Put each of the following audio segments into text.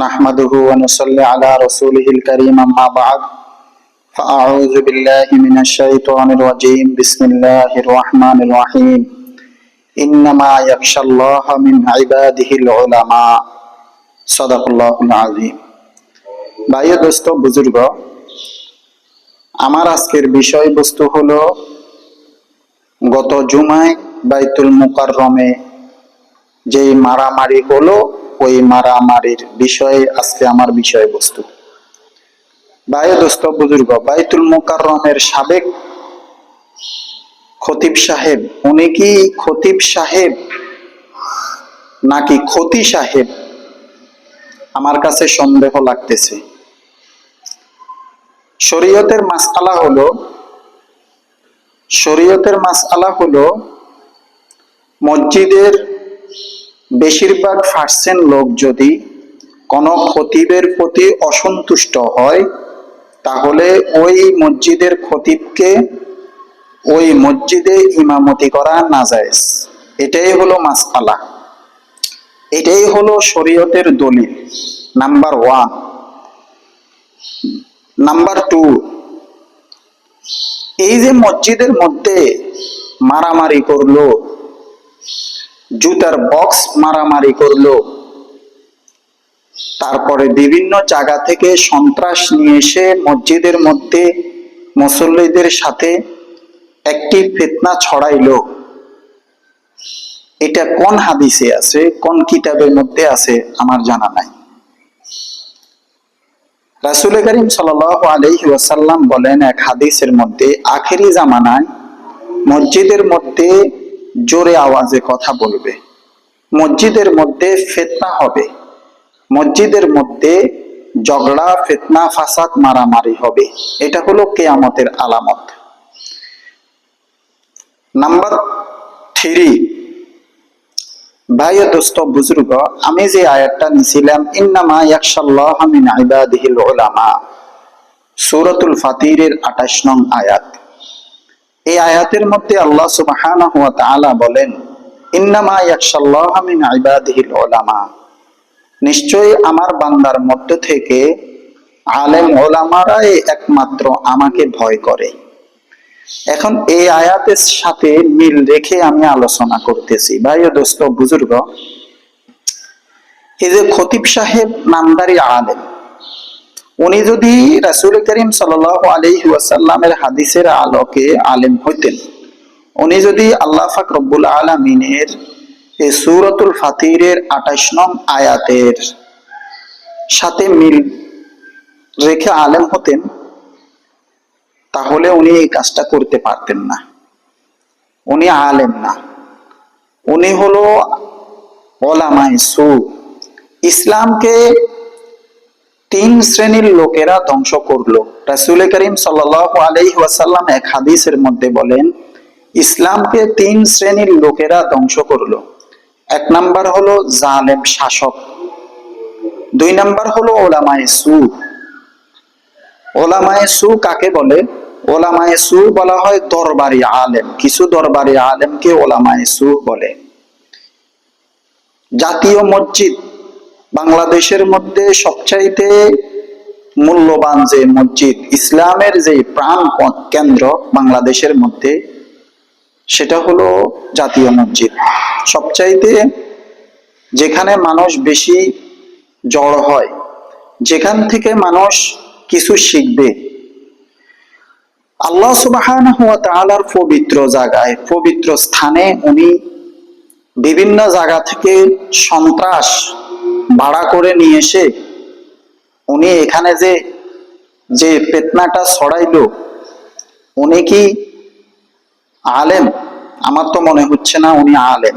نحمده ونصلي على رسوله الكريم أما بعد فأعوذ بالله من الشيطان الرجيم بسم الله الرحمن الرحيم إنما يخشى الله من عباده العلماء صدق الله العظيم। ভাই দোস্ত বুজুর্গ, আমার আজকের বিষয়বস্তু হলো গত জুমায় বাইতুল মুকাররমে যেই মারামারি হলো ওই মারামারির বিষয়ে আজকে আমার বিষয়বস্তু। ভাই দোস্ত বুজুর্গ, বাইতুল মুকাররমের সাবেক খতিব সাহেব, উনি কি খতিব সাহেব নাকি খতি সাহেব আমার কাছে সন্দেহ লাগতেছে। শরীয়তের মাসআলা হলো মসজিদের বেশিরভাগ পার্সেন্ট লোক যদি কোনো খতিবের প্রতি অসন্তুষ্ট হয় তাহলে ওই মসজিদের খতিবকে ওই মসজিদে ইমামতি করা নাজায়েজ। এটাই হলো মাসআলা, এটাই হলো শরীয়তের দলিল নাম্বার 1। নাম্বার 2, এই যে মসজিদের মধ্যে মারামারি করলো, জুতার বক্স মারামারি করলো, তারপরে বিভিন্ন জায়গা থেকে সন্ত্রাস নিয়ে এসে মসজিদের মধ্যে মুসল্লিদের সাথে একটি ফিতনা ছড়াইলো, এটা কোন হাদিসে আছে, কোন কিতাবের মধ্যে আছে আমার জানা নাই। রাসূল করিম সাল্লাল্লাহু আলাইহি ওয়াসাল্লাম বলেন এক হাদিসের মধ্যে, আখেরি জামানায় মসজিদের মধ্যে জোরে আওয়াজে কথা বলবে, মসজিদের মধ্যে ফিতনা হবে, মসজিদের মধ্যে ঝগড়া ফিতনা ফাসাদ মারামারি হবে, এটা হলো কিয়ামতের আলামত। নাম্বার 3, ভাই দোস্ত বুজুর্গ, আমি যে আয়াতটা নিছিলাম ইন্নামা ইয়াখশাল্লাহ মিন ইবাদিহিল উলামা, সূরাতুল ফাতিরের 28 নং আয়াত। এই আয়াতের মধ্যে আল্লাহ সুবহানাহু ওয়া তাআলা বলেন ইন্নামা ইয়াখশাল্লাহ মিন ইবাদিহিল উলামা, নিশ্চয়ই আমার বান্দার মধ্য থেকে আলেম ওলামারাই একমাত্র আমাকে ভয় করে। এখন এই আয়াতের সাথে মিল রেখে আমি আলোচনা করতেছি। ভাই ও দোস্ত বুজুর্গ, এই যে খতিব সাহেব নামদারি আলেম, উনি যদি রাসূল করিম সাল্লাল্লাহু আলাইহি ওয়াসাল্লামের হাদিসের আলোকে আলেম হইতেন, উনি যদি আল্লাহ পাক রব্বুল আলামিনের এই সূরাতুল ফাতিরের 28 নং আয়াতের সাথে মিল রেখে আলেম হতেন, তাহলে উনি এই কাজটা করতে পারতেন না। উনি আলেম না, উনি হলো উলামায়ে সু। ইসলামকে 3 শ্রেণীর লোকেরা ধ্বংস করলো। রাসূল করিম সাল্লাল্লাহু আলাইহি ওয়াসাল্লাম এক হাদিসের মধ্যে বলেন ইসলামকে 3 শ্রেণীর লোকেরা ধ্বংস করলো। 1 নাম্বার হলো জালেম শাসক, 2 নাম্বার হলো উলামায়ে সু। উলামায়ে সু কাকে বলে? উলামায়ে সু বলা হয় দরবারি আলেম, কিছু দরবারি আলেমকে উলামায়ে সু বলে। জাতীয় মসজিদ, বাংলাদেশের মধ্যে সবচাইতে মূল্যবান যে মসজিদ, ইসলামের যে প্রাণ কেন্দ্র বাংলাদেশের মধ্যে, সেটা হলো জাতীয় মসজিদ। সবচাইতে যেখানে মানুষ বেশি জড় হয়, যেখান থেকে মানুষ কিছু শিখবে, আল্লাহ সুবহানাহু ওয়া তাআলার পবিত্র জায়গায়, পবিত্র স্থানে উনি বিভিন্ন জায়গা থেকে সন্ত্রাস ভাড়া করে নিয়ে এসে উনি এখানে যে ফিতনাটা ছড়াইলো, উনি কি আলেম? আমার তো মনে হচ্ছে না উনি আলেম,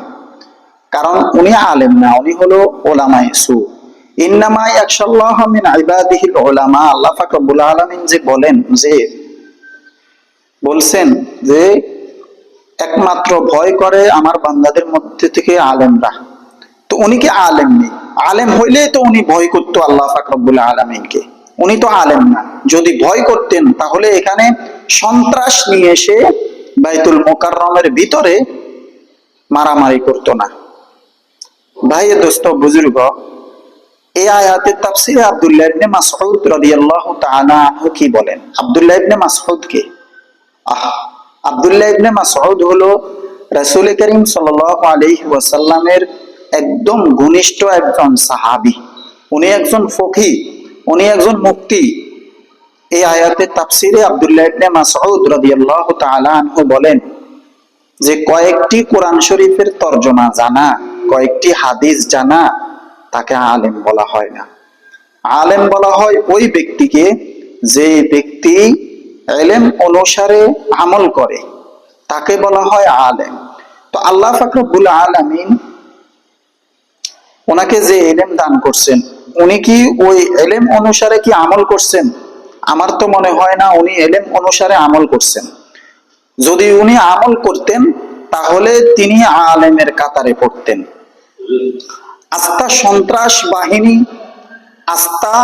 কারণ উনি আলেম না, উনি হলো উলামায়ে সু। ইন্নামা ইয়াখশাল্লাহ মিন ইবাদিহিল উলামা, আল্লাহ পাক রব্বুল আলামিন যে বলছেন যে একমাত্র ভয় করে আমার বান্দাদের মধ্যে থেকে আলেমরা। তো উনি কি আলেম নেই? আলেম হইলে তো উনি ভয় করতো আল্লাহ পাক রব্বুল আলামিনকে, উনি তো আলেম না। যদি ভয় করতেন তাহলে এখানে সন্ত্রাস নিয়ে এসে বাইতুল মুকাররমের ভিতরে মারামারি করতো না। ভাই দোস্ত বুজুর্গ, এই আয়াতের তাফসিরে আব্দুল্লাহ ইবনে মাসউদ রাদিয়াল্লাহু তাআলা আনহু কি বলেন? আব্দুল্লাহ ইবনে মাসউদ কে? আব্দুল্লাহ ইবনে মাসউদ হলো রাসূল করিম সাল্লাল্লাহু আলাইহি ওয়াসাল্লামের একদম ঘনিষ্ঠ একজন সাহাবী। উনি একজন ফকিহ, উনি একজন মুফতি। এই আয়াতের তাফসিরে আব্দুল্লাহ ইবনে মাসউদ রাদিয়াল্লাহু তাআলা আনহু বলেন যে কয়েকটি কোরআন শরীফের তরজমা জানা, কয়েকটি হাদিস জানা, তাকে আলেম বলা হয় না। আলেম বলা হয় ওই ব্যক্তিকে যে ব্যক্তি ইলম অনুসারে আমল করে, তাকে বলা হয় আলেম। তো আল্লাহ পাক রব্বুল আলামিন ওনাকে যে ইলম দান করছেন, উনি কি ওই ইলম অনুসারে কি আমল করছেন? আমার তো মনে হয় না উনি ইলম অনুসারে আমল করছেন। যদি উনি আমল করতেন তাহলে তিনি আলেমের কাতারে পড়তেন। আস্থা সন্ত্রাস বাহিনী, আস্থা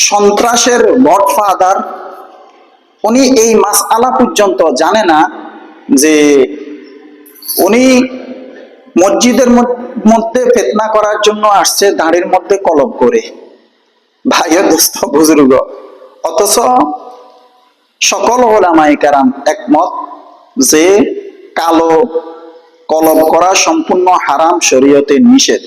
সন্ত্রাসের গডফাদার, উনি এই মাসআলা পর্যন্ত জানে না যে উনি মসজিদের মধ্যে ফিতনা করার জন্য আসছে দাড়ির মধ্যে কলব করে। ভাইয়া দোস্ত বুজুর্গ, অথচ সকল উলামায়ে কেরাম একমত যে কালো কলব করা সম্পূর্ণ হারাম, শরীয়তে নিষেধ।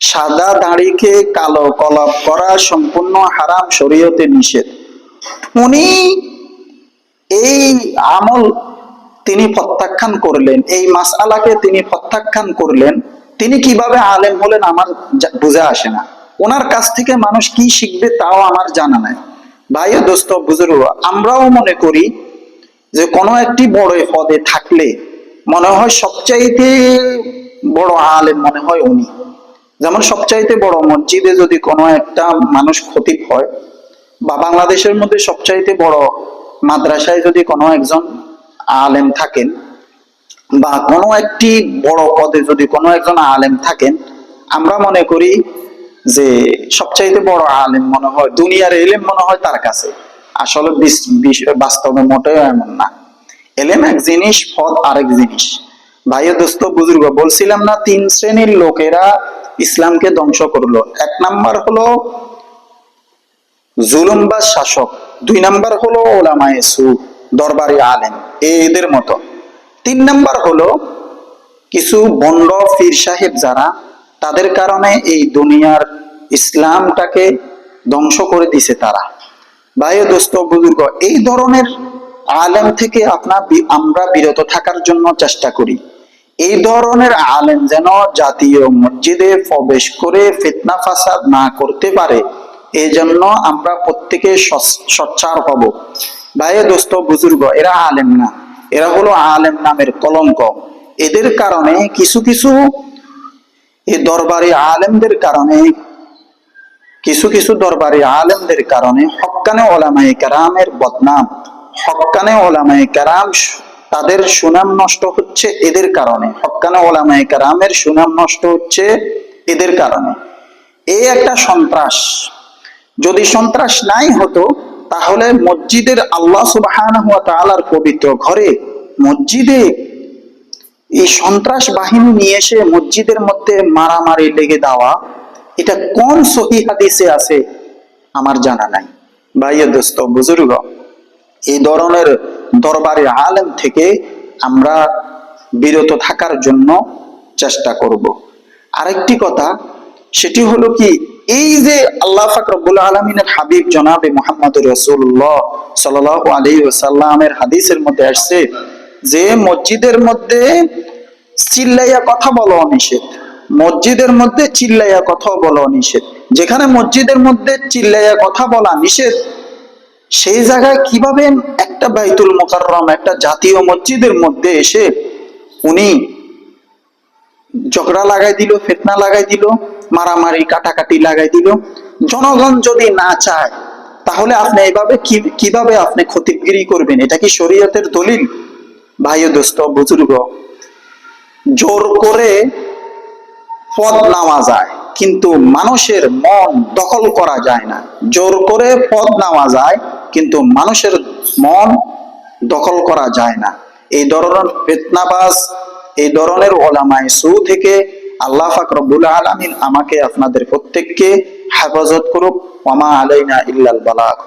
সাদা দাড়িকে কালো কলব করা সম্পূর্ণ হারাম, শরীয়তে নিষেধ। উনি এই আমল তিনি প্রত্যাখ্যান করলেন, এই মাসআলাকে তিনি প্রত্যাখ্যান করলেন। তিনি কিভাবে আলেম হলেন আমার বুঝে আসে না। ওনার কাছ থেকে মানুষ কি শিখবে তাও আমার জানা নাই। ভাই দোস্ত বুজুর্গ, আমরাও মনে করি যে কোনো একটি বড় পদে থাকলে মনে হয় সবচাইতে বড় আলেম মনে হয় উনি। যেমন সবচাইতে বড় মসজিদে যদি কোনো একটা মানুষ খতিব হয়, বা বাংলাদেশের মধ্যে সবচাইতে বড় মাদ্রাসায় যদি কোনো একজন আলেম থাকেন, বা কোনো একটি বড় পদে যদি কোনো একজন আলেম থাকেন, আমরা মনে করি যে সবচাইতে বড় আলেম মনে হয়, দুনিয়ার ইলম মনে হয় তার কাছে। আসলে বাস্তবে মোটেও এমন না। ইলম এক জিনিস, পদ আরেক জিনিস। ভাইয়া দোস্ত বুজুর্গ, বলছিলাম না তিন শ্রেণীর লোকেরা ইসলামকে ধ্বংস করলো। এক নাম্বার হলো জুলুমবাজ শাসক, দুই নাম্বার হলো উলামায়ে সু, দরবারি আলেম এদের মতো। তিন নাম্বার হলো কিছু বন্ড পীর সাহেব যারা, তাদের কারণে এই দুনিয়ার ইসলামটাকে ধ্বংস করে দিছে তারা। ভাই দোস্ত বুজুর্গ, এই ধরনের আলেম থেকে আমরা বিরত থাকার জন্য চেষ্টা করি। এই ধরনের আলেম যেন জাতীয় মসজিদে প্রবেশ করে ফিতনা ফাসাদ না করতে পারে, এই জন্য আমরা প্রত্যেকে সোচ্চার হব। ভাই দোস্ত বুজুর্গ, এরা আলেম না, এরা হলো আলেম নামের কলঙ্ক। এদের কারণে কিছু কিছু এই দরবারি আলেমদের কারণে, কিছু কিছু দরবারি আলেমদের কারণে হক্কানে উলামায়ে কেরামের বদনাম, হক্কানে উলামায়ে কেরাম তাদের সুনাম নষ্ট হচ্ছে এদের কারণে। হক্কানে উলামায়ে কেরামের সুনাম নষ্ট হচ্ছে এদের কারণে। এই একটা সন্ত্রাস। যদি সন্ত্রাস নাই হতো তাহলে মসজিদের আল্লাহ সুবহানাহু ওয়া তাআলার পবিত্র ঘরে, মসজিদে এই সন্ত্রাস বাহিনী নিয়ে এসে মসজিদের মধ্যে মারামারি লেগে দেওয়া, এটা কোন সহিহ হাদিসে আছে আমার জানা নাই। ভাইয়া দোস্ত বুজুর্গ, এই ধরনের দরবারে আলেম থেকে আমরা বিরত থাকার জন্য চেষ্টা করব। আরেকটি কথা, সেটি হলো কি, এই যে আল্লাহ পাক রব্বুল আলামিনের হাবিব জনাবে মুহাম্মদুর রাসূলুল্লাহ সাল্লাল্লাহু আলাইহি ওয়াসাল্লামের হাদিসের মধ্যে আসছে যে মসজিদের মধ্যে চিল্লাইয়া কথা বলা নিষেধ, মসজিদের মধ্যে চিল্লাইয়া কথা বলা নিষেধ। যেখানে মসজিদের মধ্যে চিল্লাইয়া কথা বলা নিষেধ, সেই জায়গায় কিভাবে একটা বাইতুল মুকাররম, একটা জাতীয় মসজিদের মধ্যে এসে উনি ঝগড়া লাগাই দিল, ফিতনা লাগাই দিল, মারামারি কাটাকাটি লাগাই দিল। জনগণ যদি না চায় তাহলে আপনি এইভাবে কিভাবে আপনি খতিবগিরি করবেন? এটা কি শরীয়তের দলিল? ভাই দোস্ত বুজুর্গ, জোর করে পদ নেওয়া যায় কিন্তু মানুষের মন দখল করা যায় না। জোর করে পদ নেওয়া যায় কিন্তু মানুষের মন দখল করা যায় না। এই ধরনের ফিতনাবাজ, এই ধরনের উলামায়ে সু থেকে আল্লাহ পাক রব্বুল আলামিন আমাকে আপনাদের প্রত্যেককে হেফাজত করুক। ওয়া মা আলাইনা ইল্লাল বালাগ।